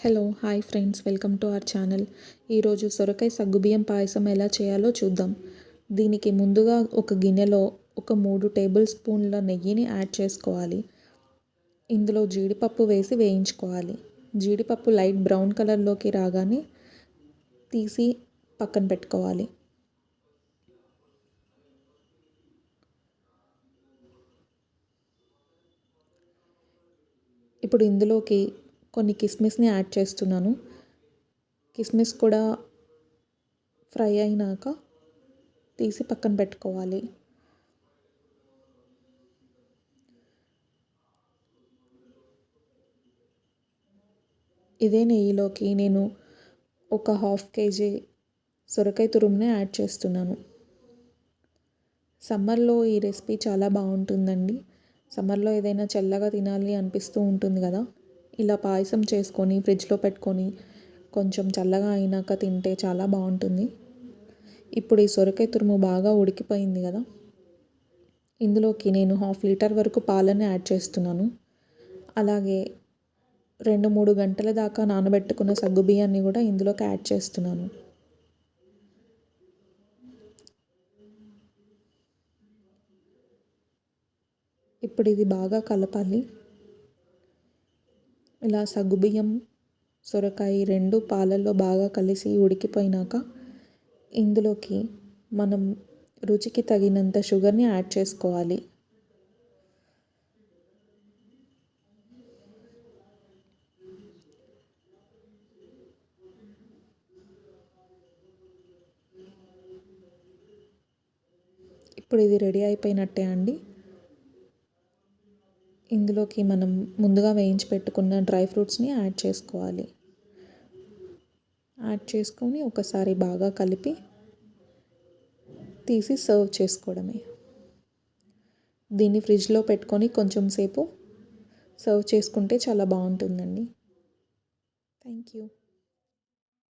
Hello hi friends, welcome to our channel. ఈరోజు సొరకాయ సగ్గుబియ్యం పాయసం ఎలా చేయాలో చూద్దాం. దీనికి ముందుగా ఒక గిన్నెలో ఒక 3 టేబుల్ స్పూన్ల నెయ్యిని యాడ్ చేసుకోవాలి. ఇందులో జీడిపప్పు వేసి వేయించుకోవాలి. జీడిపప్పు లైట్ బ్రౌన్ కలర్లోకి రాగానే తీసి పక్కన పెట్టుకోవాలి. ఇప్పుడు ఇందులోకి కొన్ని కిస్మిస్ని యాడ్ చేస్తున్నాను. కిస్మిస్ కూడా ఫ్రై అయినాక తీసి పక్కన పెట్టుకోవాలి. ఇదే నెయ్యిలోకి నేను ఒక 1/2 kg సొరకాయ తురుముని యాడ్ చేస్తున్నాను. సమ్మర్లో ఈ రెసిపీ చాలా బాగుంటుందండి. సమ్మర్లో ఏదైనా చల్లగా తినాలి అనిపిస్తూ ఉంటుంది కదా, ఇలా పాయసం చేసుకొని ఫ్రిడ్జ్లో పెట్టుకొని కొంచెం చల్లగా అయినాక తింటే చాలా బాగుంటుంది. ఇప్పుడు ఈ సొరకాయ తురుము బాగా ఉడికిపోయింది కదా, ఇందులోకి నేను 1/2 లీటర్ వరకు పాలను యాడ్ చేస్తున్నాను. అలాగే 2-3 గంటల దాకా నానబెట్టుకున్న సగ్గుబియ్యాన్ని కూడా ఇందులోకి యాడ్ చేస్తున్నాను. ఇప్పుడు ఇది బాగా కలపాలి. ఇలా సగ్గుబియ్యం సొరకాయ రెండు పాలల్లో బాగా కలిసి ఉడికిపోయినాక ఇందులోకి మనం రుచికి తగినంత షుగర్ని యాడ్ చేసుకోవాలి. ఇప్పుడు ఇది రెడీ అయిపోయినట్టే అండి. ఇందులోకి మనం ముందుగా వేయించి పెట్టుకున్న డ్రై ఫ్రూట్స్ని యాడ్ చేసుకోవాలి. యాడ్ చేసుకొని ఒకసారి బాగా కలిపి తీసి సర్వ్ చేసుకోవడమే. దీన్ని ఫ్రిడ్జ్లో పెట్టుకొని కొంచెం సేపు సర్వ్ చేసుకుంటే చాలా బాగుంటుందండి. Thank you.